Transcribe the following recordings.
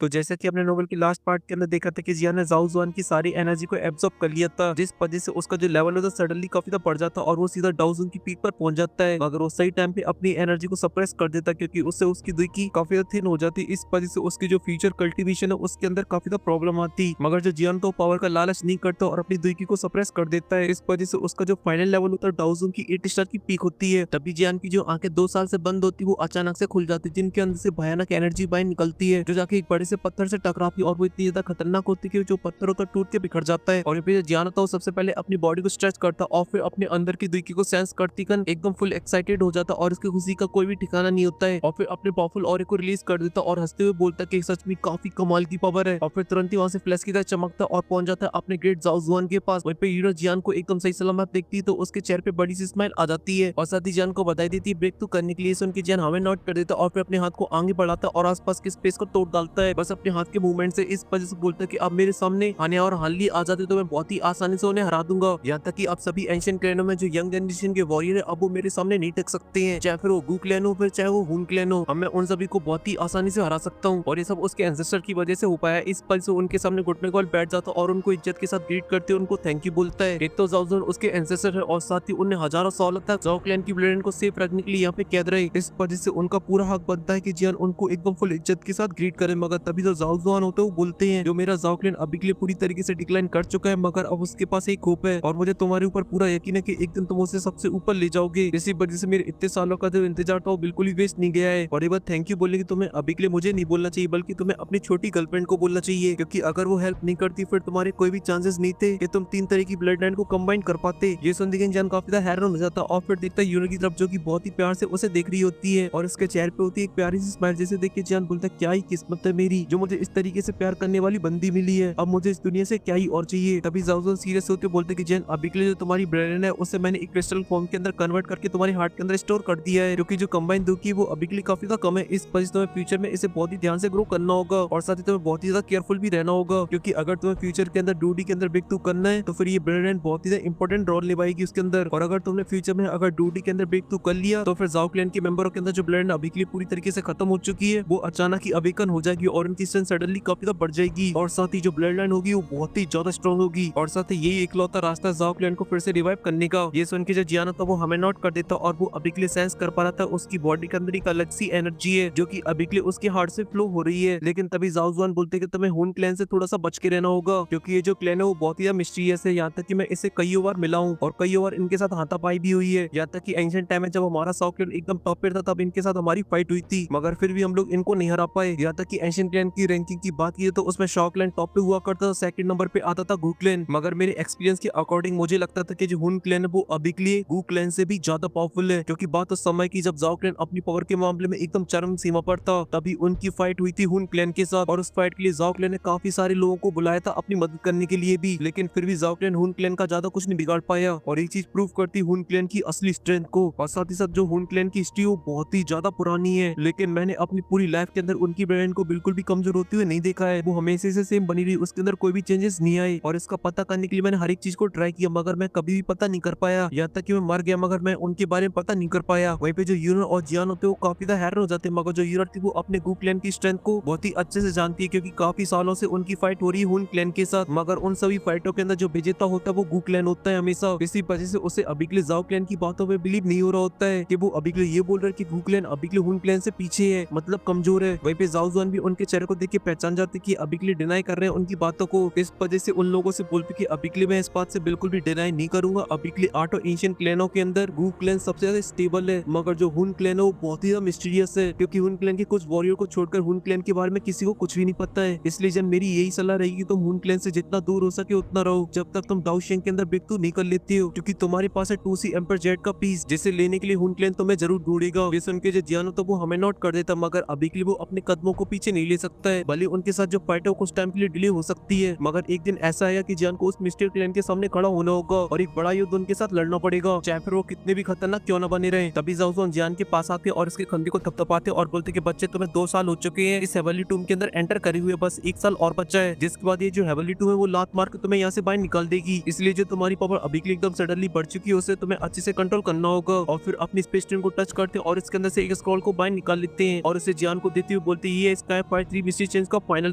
तो जैसा कि आपने नोवेल के लास्ट पार्ट के अंदर देखा था कि जियान ने ज़ाओ ज़ुआन की सारी एनर्जी को एब्जॉर्ब कर लिया था, जिस वजह से उसका जो लेवल होता है सडनली काफी ज्यादा बढ़ जाता है और वो सीधा डाउ ज़ुन की पीक पर पहुंच जाता है। मगर वो सही टाइम पे अपनी एनर्जी को सप्रेस कर देता क्योंकि उससे उसकी दुई की काफी ज्यादा थिन हो जाती। इस वजह से उसकी जो फ्यूचर कल्टीवेशन है उसके अंदर काफी ज्यादा प्रॉब्लम आती। मगर जो जियान तो पावर का लालच नहीं करता और अपनी दुई की को सप्रेस कर देता है। इस वजह से उसका जो फाइनल लेवल होता है डाउ ज़ुन की 8 स्टार की पीक होती है। तभी जियान की जो आंखें 2 साल से बंद होती वो अचानक से खुल जाती, जिनके अंदर से भयानक एनर्जी बाहर निकलती है जो जाके एक बड़े से पत्थर से टकराती और वो इतनी ज्यादा खतरनाक होती है कि जो पत्थर होता है टूट के बिखर जाता है। और ये फिर जियान होता है वो सबसे पहले अपनी बॉडी को स्ट्रेच करता और फिर अपने अंदर की दुई को सेंस करती कन एकदम फुल एक्साइटेड हो जाता और उसकी खुशी का कोई भी ठिकाना नहीं होता है। और फिर अपने पावरफुल ऑरे को रिलीज कर देता और हंसते हुए बोलता कि सच में काफी कमाल की पावर है। और फिर तुरंत ही वहां से फ्लैश की तरह चमकता और पहुंच जाता है अपने ग्रेट ज़ाओ ज़ुआन के पास। वहीं पे हीरो जियान को एकदम सही सलामत देखती है तो उसके चेहरे पे बड़ी सी स्माइल आ जाती है और साथ ही जियान को बधाई देती है ब्रेक थ्रू करने के लिए। सुन के जियान हमें नोट कर देता और फिर अपने हाथ को आगे बढ़ाता और आसपास के स्पेस को तोड़ डालता है बस अपने हाथ के मूवमेंट से। इस वजह से बोलता है कि अब मेरे सामने आने और हाली आ जाते तो मैं बहुत ही आसानी से उन्हें हरा दूंगा। यहाँ तक कि अब सभी एंशिएंट क्लैनों में जो यंग जनरेशन के वॉरियर है अब वो मेरे सामने नहीं टिक सकते हैं, चाहे फिर वो गू क्लैन हो फिर चाहे वो हुन क्लैन हो। अब मैं उन सभी को बहुत ही आसानी से हरा सकता हूँ और ये सब उसके एंसेस्टर की वजह से हो पाया। इस वजह से उनके सामने घुटने को बैठ जाता और उनको इज्जत के साथ ग्रीट करते उनको थैंक यू बोलता है। एक तो ज़ाओ ज़ुआन उसके एंसेस्टर है और साथ ही उन्हें हजारों सालों तक ज़ाओ क्लैन की ब्लड को सेफ रखने के लिए यहाँ पे कैद रहे। इस वजह से उनका पूरा हक बनता है कि जियान उनको एकदम फुल इज्जत के साथ ग्रीट करे। मगर तभी तो ज़ाओ ज़ुआन होते वो बोलते हैं जो मेरा ज़ाओ क्लैन अभी के लिए पूरी तरीके से डिक्लाइन कर चुका है मगर अब उसके पास एक होप है और मुझे तुम्हारे ऊपर पूरा यकीन है कि एक दिन तुम उसे सबसे ऊपर ले जाओगे। इसी वजह से मेरे इतने सालों का जो इंतजार था वो बिल्कुल ही वेस्ट नहीं गया है। और ये बात थैंक यू बोलने की तुम्हें अभी के लिए मुझे नहीं बोलना चाहिए बल्कि तुम्हें अपनी छोटी गर्लफ्रेंड को बोलना चाहिए, क्योंकि अगर वो हेल्प नहीं करती फिर तुम्हारे कोई भी चांसेस नहीं थे कि तुम 3 तरह की ब्लड लाइन को कंबाइन कर पाते। ये सुन के जान काफी ज्यादा हैरान हो जाता और फिर देखता है यूनो की तरफ जो की बहुत ही प्यार से उसे देख रही होती है और उसके चेहरे पे होती है एक प्यारी सी स्माइल जिसे देख के जान बोलता है क्या ही किस्मत है मेरी जो मुझे इस तरीके से प्यार करने वाली बंदी मिली है, अब मुझे इस दुनिया से क्या ही और चाहिए। तभी ज़ाओ ज़ुआन सीरियस होते बोलते कि जैन अभी के लिए जो तुम्हारी ब्रेन है उसे मैंने एक क्रिस्टल फॉर्म के अंदर कन्वर्ट करके तुम्हारे हार्ट के अंदर स्टोर कर दिया है, क्योंकि जो कंबाइन दो की वो अभी के लिए काफी ज्यादा कम है। इस वजह से तुम्हें फ्यूचर में इसे बहुत ही ध्यान से ग्रो करना होगा और साथ ही तुम्हें बहुत ही ज्यादा केयरफुल भी रहना होगा, क्योंकि अगर तुम्हें फ्यूचर के अंदर डूडी के अंदर ब्रेक थ्रू करना है तो फिर ये ब्रेन बहुत ही ज्यादा इंपॉर्टेंट रोल निभाएगी उसके अंदर। और अगर तुमने फ्यूचर में अगर डूडी के अंदर ब्रेक थ्रू कर लिया तो फिर ज़ाओ क्लैन के मेंबरों के अंदर जो ब्लड अभी के लिए पूरी तरीके से खत्म हो चुकी है वो अचानक ही अवेकन हो जाएगी और उनकी स्ट्रेंथ सडनली काफी ज्यादा बढ़ जाएगी और साथ ही जो ब्लड लाइन होगी वो बहुत ही ज्यादा स्ट्रॉन्ग होगी और साथ ही यही इकलौता रास्ता ज़ाओ क्लैन को फिर से रिवाइव करने का। ये सुन के जो जियान था वो हमें नोट कर देता और वो अभी के लिए सेंस कर पा रहा था उसकी बॉडी के अंदर एक अलग सी एनर्जी है जो कि अभी के लिए उसके हार्ट से फ्लो हो रही है। लेकिन तभी ज़ाओ ज़ुआन बोलते कि तुम्हें हुन क्लैन से थोड़ा सा बच के रहना होगा, क्योंकि ये जो क्लैन है वो बहुत ही मिस्टीरियस है। यहाँ तक कि मैं इसे कई बार मिला हूँ और कई बार इनके साथ हाथापाई भी हुई है। यहाँ तक कि एंशिएंट टाइम में जब हमारा ज़ाओ क्लैन एकदम टॉप पे था तब इनके साथ हमारी फाइट हुई थी मगर फिर भी हम लोग इनको नहीं हरा पाए। यहाँ तक कि एंशिएंट क्लैन की रैंकिंग की बात की तो उसमें शॉ क्लैन टॉप पे हुआ करता था, सेकंड नंबर पे आता था गू क्लैन। मगर मेरे एक्सपीरियंस के अकॉर्डिंग मुझे लगता था कि जो हुन क्लैन है वो अभी के लिए गू क्लैन से भी ज्यादा पावरफुल है, क्योंकि बात उस समय की जब ज़ाओ क्लैन अपनी पावर के मामले में एकदम चरम सीमा पर था। तभी उनकी फाइट हुई थी हुन क्लैन के साथ और उस फाइट के लिए ज़ाओ क्लैन ने काफी सारे लोगों को बुलाया था अपनी मदद करने के लिए भी, लेकिन फिर भी ज़ाओ क्लैन हुन क्लैन का ज्यादा कुछ नहीं बिगाड़ पाया। और एक चीज प्रूव करती हुन क्लैन की असली स्ट्रेंथ को। और साथ ही साथ जो हुन क्लैन की हिस्ट्री वो बहुत ही ज्यादा पुरानी है, लेकिन मैंने अपनी पूरी लाइफ के अंदर उनकी ब्रेन को बिल्कुल भी कमजोर होते हुए नहीं देखा है। वो हमेशा से सेम बनी रही, उसके अंदर कोई भी चेंजेस नहीं आए और इसका पता करने के लिए मैंने हर एक चीज को ट्राई किया मगर मैं कभी भी पता नहीं कर पाया। यहाँ तक कि मैं मर गया मगर मैं उनके बारे में पता नहीं कर पाया। वहीं पे जो यूनो और जियान होते वो काफी ज्यादा हैरान हो जाते हैं, मगर जो यूनो थी वो अपने गू क्लैन की स्ट्रेंथ को बहुत ही अच्छे से जानती है, क्योंकि काफी सालों से उनकी फाइट हो रही है हुन क्लैन के साथ। मगर उन सभी फाइटों के अंदर जो विजेता होता है वो गू क्लैन होता है हमेशा। इसी वजह से उसे अभी के लिए ज़ाओ क्लैन की बातों में बिलीव नहीं हो रहा होता है कि वो अभी के लिए ये बोल रहा है कि गू क्लैन अभी के लिए हुन क्लैन से पीछे है, मतलब कमजोर है। वहीं पे ज़ाओ ज़ुआन भी उनके चेहरे को देख के पहचान जाते कि अभी के लिए डिनाई कर रहे हैं उनकी बातों को। इस वजह से उन लोगों से बोलते कि अभी के लिए मैं इस बात से बिल्कुल भी डिनाई नहीं करूंगा। अभी के लिए 8 एंशिएंट क्लैनों के अंदर गू क्लैन सबसे ज्यादा स्टेबल है, मगर जो हुन क्लैन है वो बहुत ही मिस्टीरियस है, क्योंकि हुन क्लैन के कुछ वॉरियर को छोड़कर हुन क्लैन के बारे में किसी को कुछ भी नहीं पता है। इसलिए जब मेरी यही सलाह रहेगी तुम हुन क्लैन से जितना दूर हो सके उतना रहो जब तक तुम दाओ शेंग के अंदर ब्रेक थ्रू नहीं कर लेती हो, क्योंकि तुम्हारे पास है 2C एम्पर जेट का पीस जिसे लेने के लिए हुन क्लैन तुम्हें जरूर ढूंढेगा। ये सुन के जो जियानो तो वो हमें नोट कर देता, मगर अभी के लिए वो अपने कदमों को पीछे नहीं ले सकता है। भले उनके साथ जो फाइट है कुछ टाइम के लिए डिले हो सकती है, मगर एक दिन ऐसा आएगा कि जियान को उस मिस्टर क्लैन के सामने खड़ा होना होगा और एक बड़ा युद्ध उनके साथ लड़ना पड़ेगा, चाहे फिर वो कितने भी खतरनाक क्यों न बने रहे। तभी ज़ाओ ज़ुआन जियान के पास आते और इसके कंधे को थपथपाते और बोलते कि बच्चे तुम्हें 2 साल हो चुके हैं इस हेवनली टूम के अंदर एंटर करे हुए, बस 1 साल और बचा है, जिसके बाद ये जो हेवनली टूम है वो लात मार के तुम्हें यहाँ से बाहर निकाल देगी। इसलिए जो तुम्हारी पावर अभी के लिए एकदम सडनली बढ़ चुकी है उसे तुम्हें अच्छे से कंट्रोल करना होगा। और फिर अपनी स्पेस स्टेशन को टच करते और इसके अंदर से एक स्क्रॉल को बाहर निकाल लेते हैं और इसे जियान को देते हुए बोलते ये स्काई फाइट 3 मिस्ट्री चेंज का फाइनल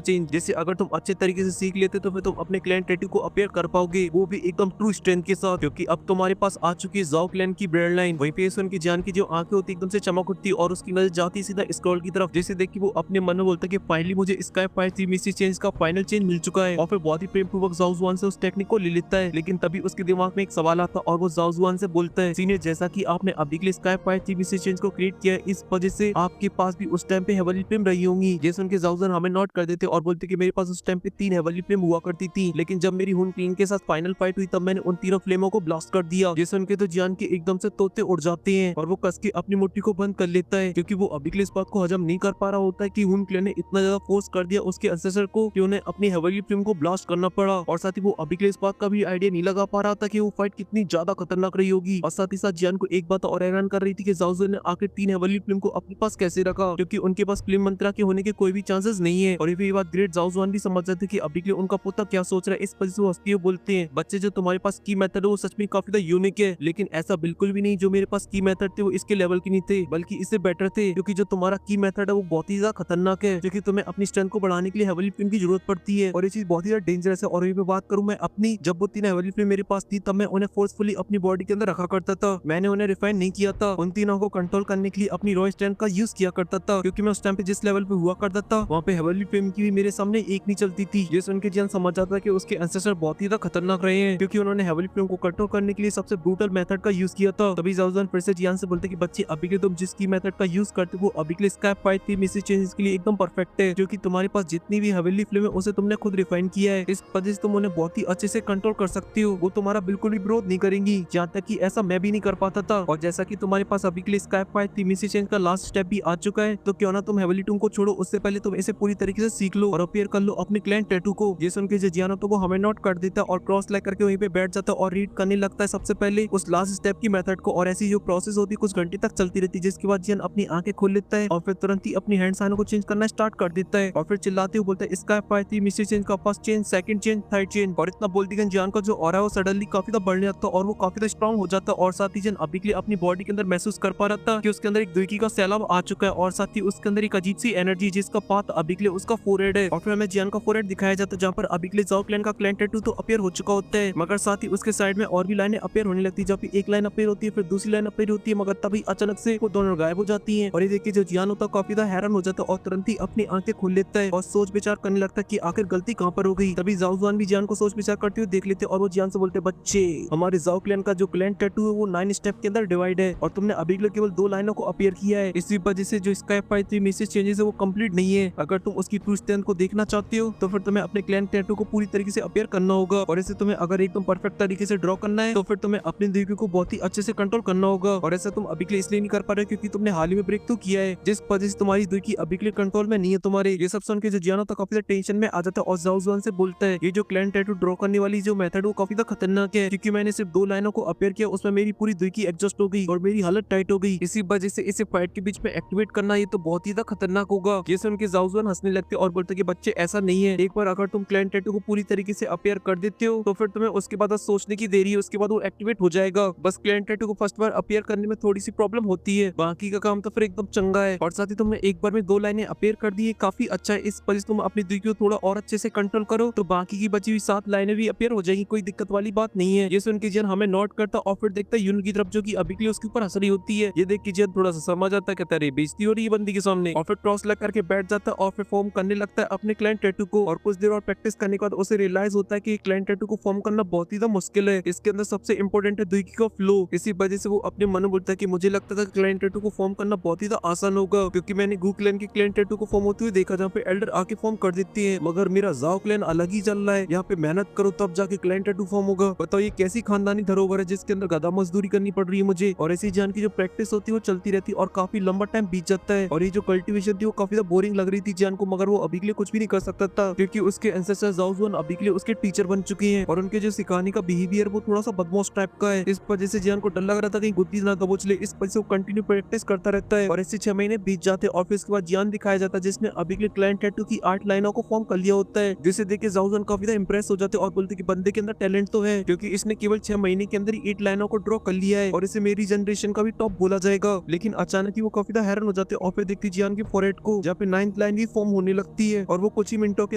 चेंज, जैसे अगर तुम अच्छे तरीके से सीख लेते तो फिर तुम अपने क्लैन टैटू को अपीयर कर पाओगे, वो भी एकदम ट्रू स्ट्रेंथ के साथ, क्योंकि अब तुम्हारे पास आ चुकी है जाओ क्लैन की ब्लड लाइन। वहीं पे सुन की जान की जो आंखें होती एकदम से चमक उठती और उसकी नजर जाती सीधा स्क्रॉल की तरफ, जैसे देख के वो अपने मन में बोलता है कि फाइनली मुझे स्काई फायर 3 मिस्ट्री चेंज का फाइनल चेंज मिल चुका है। और फिर बहुत ही प्रेम पूर्वक जाओ जुआन से उस टेक्निक को ले लेता है, लेकिन तभी उसके दिमाग में एक सवाल आता और वो जाओ जुआन से बोलता है, सीनियर जैसा कि आपने अभी के लिए स्काई फायर 3 मिस्ट्री चेंज को क्रिएट किया है, इस वजह से आपके पास भी उस टाइम पे हेवनली फ्लेम रही होंगी। जैसे उनके जाओ जुआन हमें नोट कर देते और बोलते कि मेरे पास उस टाइम पे 3 हेवनली फ्लेम हुआ करती थी, लेकिन जब मेरी हुन क्लीन के साथ फाइनल फाइट हुई तब मैंने उन तीनों फ्लेमों को ब्लास्ट कर दिया। जैसे उनके तो जान के एकदम से तोते उड़ जाते हैं और वो कस के अपनी मुट्ठी को बंद कर लेता है, क्योंकि वो अभी के लिए इस बात को हजम नहीं कर पा रहा होता है कि हुन क्लीन ने इतना ज्यादा फोर्स कर दिया उसके एंसेस्टर को कि उन्हें अपनी हेवनली फ्लेम को ब्लास्ट करना पड़ा। और साथ ही वो अभी के लिए इस बात का भी आइडिया नहीं लगा पा रहा था कि वो फाइट कितनी ज्यादा खतरनाक रही होगी। और साथ ही साथ जियान को एक बात और हैरान कर रही थी कि जाओ जुआन ने आखिर 3 हेवनली फ्लेम को अपने पास कैसे रखा, क्योंकि उनके पास फ्लेम मंत्रा के होने के कोई भी चांसेस नहीं है। और ये बात ग्रेट जाओ जुआन भी समझ जाते कि अभी के लिए उनका पोता क्या सोच रहा है। इस वजह से वो हंसते हुए बोलते हैं, बच्चे जो तुम्हारे पास की मेथड है वो सच में काफी ज्यादा यूनिक है, लेकिन ऐसा बिल्कुल भी नहीं जो मेरे पास की मेथड थे वो इसके लेवल के नहीं थे, बल्कि इससे बेटर थे, क्योंकि जो तुम्हारा की मेथड है वो बहुत ही ज्यादा खतरनाक है, क्योंकि तुम्हें अपनी स्ट्रेंथ को बढ़ाने के लिए हेवनली फ्लेम की जरूरत पड़ती है और ये चीज बहुत ही ज्यादा डेंजरस है। और ये बात करूं मैं अपनी, जब वो 3 हेवनली फ्लेम मेरे पास थी तब मैं उन्हें फोर्सफुली अपनी बॉडी के अंदर रखा करता था, मैंने उन्हें रिफाइन नहीं किया था, उन तीनों को कंट्रोल करने के लिए अपनी रॉ स्ट्रेंथ का यूज किया करता था, क्योंकि मैं उस टाइम पे जिस लेवल पे हुआ करता था वहाँ पे हेवनली फ्लेम की भी मेरे सामने एक नहीं चलती थी। ये सुन के जियान समझ जाता कि उसके एंसेस्टर बहुत ही ज्यादा खतरनाक रहे हैं, क्योंकि उन्होंने हेवनली फ्लेम को कंट्रोल करने के लिए सबसे ब्रूटल मेथड का यूज किया था। तभी जाओ जुआन फिर से जियान से बोलते कि बच्चे अभी के तुम जिस की मेथड का यूज करते हो अभी के लिए स्काई फायर 3 मिस्ट्री चेंजेस के लिए एकदम परफेक्ट है, क्योंकि तुम्हारे पास जितनी भी हेवनली फ्लेम है उसे तुमने खुद रिफाइन किया है, इस वजह से तुम उन्हें बहुत ही अच्छे से कंट्रोल कर सकती हो, वो तुम्हारा बिल्कुल भी विरोध नहीं करेंगी, जहाँ तक कि ऐसा मैं भी नहीं कर पाता था। और जैसा कि तुम्हारे पास अभी के लिए स्काई फायर 3 मिस्ट्री चेंज का लास्ट स्टेप भी आ चुका है, तो क्यों ना तुम हेवनली टूम को छोड़ो, उससे पहले तुम इसे पूरी तरीके से सीख लो और अपीयर कर लो अपने क्लैन टैटू को। ये सुन के जियानो तो वो हमें नोट कर देता और क्रॉस लाइक करके वहीं पे बैठ जाता और रीड करने लगता है सबसे पहले उस लास्ट स्टेप की मेथड को, और ऐसी जो प्रोसेस होती है कुछ घंटे तक चलती रहती है, जिसके बाद जियान अपनी आंखें खोल लेता है और फिर तुरंत ही अपनी हैंड साइनों को चेंज करना स्टार्ट कर देता है और फिर चिल्लाते हुए बोलता है स्काई फायर 3 मिस्ट्री चेंज का first change, second change, third change. और इतना बोलती है जियान का जो ऑरा है वो सडनली काफी ज्यादा बढ़ने लगता और वो काफी ज्यादा स्ट्रांग हो जाता और साथ ही जियान अभी के लिए अपनी बॉडी के अंदर महसूस कर पा रहा था कि उसके अंदर एक दुईकी का सैलाब आ चुका है और साथ ही उसके अंदर एक अजीब सी एनर्जी जिसका पाथ अभी के लिए उसका फोरहेड है। और फिर हमें जियान का फोरहेड दिखाया जाता है जहाँ पर अभी के लिए जाओ क्लैन का क्लैन टैटू तो अपीयर हो चुका होता है, मगर साथ ही उसके साइड में और भी लाइनें अपीयर होने लगती है, जहाँ पे एक लाइन अपीयर होती है फिर दूसरी लाइन अपीयर होती है, मगर तभी अचानक से वो दोनों गायब हो जाती हैं। और ये देखिए जो जियान होता है काफी ज्यादा हैरान हो जाता है और तुरंत ही अपनी आंखें खोल लेता है और सोच विचार करने लगता है कि आखिर गलती कहाँ पर हो गई। तभी जाओ जुआन भी जियान को सोच विचार करते हुए देख लेते और वो जियान से बोलते बच्चे हमारे जाओ क्लैन का जो क्लैन टैटू है वो 9 स्टेप के अंदर डिवाइड है और तुमने अभी के लिए केवल 2 लाइनों को अपीयर किया है, इसी वजह से जो स्काई फायर 3 मिस्ट्री चेंजेस है वो कंप्लीट नहीं है। अगर तुम उसकी ट्रू स्ट्रेंथ को देखना चाहते हो तो फिर तुम्हें अपने क्लैन टैटू को पूरी तरीके से अपीयर करना होगा और इसे तुम्हें अगर एकदम परफेक्ट तरीके से ड्रॉ करना है तो फिर तुम्हें अपनी दिमाग को बहुत ही अच्छे से कंट्रोल करना होगा। और ऐसा तुम अभी के लिए इसलिए नहीं कर पा रहे क्योंकि तुमने हाल ही में ब्रेक थ्रू किया है, जिस वजह से तुम्हारी दिमाग अभी के लिए कंट्रोल में नहीं है तुम्हारे। ये सब सुन के जो जियानो तो काफी टेंशन में आ जाता है और जाओ जुआन से बोलता है ये जो क्लैन टैटू ड्रॉ करने वाली जो मेथड वो काफी खतरनाक है, क्योंकि मैंने सिर्फ 2 लाइनों को अपीयर किया उसमें मेरी पूरी दिमाग एडजस्ट हो गई और मेरी हालत टाइट हो गई, इसी वजह से इसे फाइट के बीच में एक्टिवेट करना ये तो बहुत ही खतरनाक होगा। ये सुन के जाओ जुआन हंसने लगते और बोलते कि बच्चे ऐसा नहीं है, एक बार अगर तुम क्लैन टैटू को पूरी तरीके से अपीयर कर देते हो तो फिर तुम्हें उसके बाद सोचने की देरी है, उसके बाद वो एक्टिवेट हो जाएगा। बस क्लैन टैटू को फर्स्ट बार अपीयर करने में थोड़ी सी प्रॉब्लम होती है, बाकी का काम तो फिर एकदम चंगा है। और साथ ही तुमने एक बार में 2 लाइनें अपीयर कर दी है, काफी अच्छा है। इस वजह से तुम अपनी दिल को थोड़ा और अच्छे से कंट्रोल करो तो बाकी की बची हुई 7 लाइनें भी अपीयर हो जाएगी, कोई दिक्कत वाली बात नहीं है। ये सुन के जियान हमें नोट करता और फिर देखता यून की तरफ जो की अभी के लिए उसके ऊपर हंस रही होती है। ये देख के जियान थोड़ा सा समझ आता है कि तेरी बेइज्जती हो रही है बंदी के सामने और फिर क्रॉस लग करके बैठ जाता है और फिर फॉर्म करने लगता है अपने क्लैन टैटू को। और कुछ देर और प्रैक्टिस करने के बाद उसे रियलाइज होता है कि क्लैन टैटू को फॉर्म करना बहुत ही मुश्किल है, इसके अंदर सबसे इंपॉर्टेंट है दुईकी का फ्लो। इसी वजह से वो अपने मन में बोलता है कि मुझे लगता था क्लैन टैटू को फॉर्म करना बहुत ही आसान होगा, क्योंकि मैंने गू क्लैन के क्लैन टैटू को फॉर्म होते हुए देखा जहाँ पे एल्डर आके फॉर्म कर देती है, मगर मेरा जाओ क्लैन अलग ही चल रहा है, यहाँ पे मेहनत करो तब जाके क्लैन टैटू फॉर्म होगा। बताओ ये कैसी खानदानी धरोहर है जिसके अंदर गधा मजदूरी करनी पड़ रही है मुझे। और ऐसी जान की जो प्रैक्टिस होती है वो चलती रहती है और काफी लंबा टाइम बीत जाता है। और ये जो कल्टीवेशन थी वो काफी बोरिंग लग रही थी जान को, मगर वो अभी के लिए कुछ भी नहीं कर सकता था क्योंकि उसके एंसेस्टर जाओ जुआन अभी के लिए उसके टीचर बन चुके हैं और उनके जो सिखाने का बिहेवियर वो थोड़ा सा बदमाश टाइप का है। इस वजह से जियान को डर लग रहा था कहीं गुत्ती ना दबोच ले, इस वजह से वो कंटिन्यू प्रैक्टिस करता रहता है। और ऐसे 6 महीने बीत जाते और फिर उसके बाद जियान दिखाया जाता है जिसने अभी के लिए क्लैन टैटू की 8 लाइनों को फॉर्म कर लिया होता है, जिसे देख के जाओ जुआन काफी ज्यादा इंप्रेस हो जाते और बोलते कि बंदे के अंदर टैलेंट तो है, क्योंकि इसने केवल 6 महीने के अंदर ही 8 लाइनों को ड्रॉ कर लिया है और इसे मेरी जनरेशन का भी टॉप बोला जाएगा। लेकिन अचानक ही वो काफी ज्यादा हैरान हो जाते और फिर देखती जियान के फोरहेड को जहाँ पे 9th लाइन लाइन भी फॉर्म होने लगती है और वो कुछ ही मिनटों के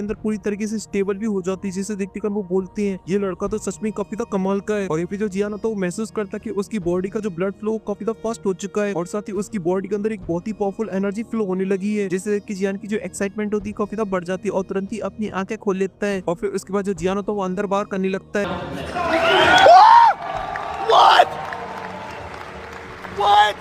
अंदर पूरी तरीके से स्टेबल भी हो जाती है, जिसे देखकर वो बोलते हैं ये लड़का तो सच में काफी ज्यादा कमाल का है। और ये पे जो जियान तो महसूस करता है कि उसकी बॉडी का जो ब्लड फ्लो काफी ज्यादा फास्ट हो चुका है और साथ ही उसकी बॉडी के अंदर एक बहुत ही पावरफुल एनर्जी फ्लो होने लगी है, जिससे कि जियान की जो एक्साइटमेंट होती है काफी ज्यादा बढ़ जाती है और तुरंत ही अपनी आंखें खोल लेता है और फिर उसके बाद जो जियान होता है वो अंदर बाहर करने लगता है।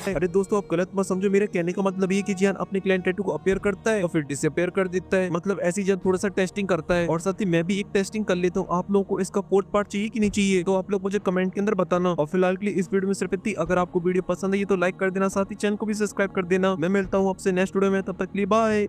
अरे दोस्तों आप गलत मत समझो, मेरे कहने का मतलब ये कि जियान अपने क्लाइंट टैटू को अपीयर करता है और फिर डिसअपीयर कर देता है, मतलब ऐसी जियान थोड़ा सा टेस्टिंग करता है और साथ ही मैं भी एक टेस्टिंग कर लेता हूँ। आप लोगों को इसका फोर्थ पार्ट चाहिए कि नहीं चाहिए, तो आप लोग मुझे कमेंट के अंदर बताना। और फिलहाल के लिए इस वीडियो में सिर्फ इतनी। अगर आपको वीडियो पसंद है तो लाइक कर देना, साथ ही चैनल को भी सब्सक्राइब कर देना। मैं मिलता हूँ आपसे नेक्स्ट वीडियो में, तब तक के लिए बाय।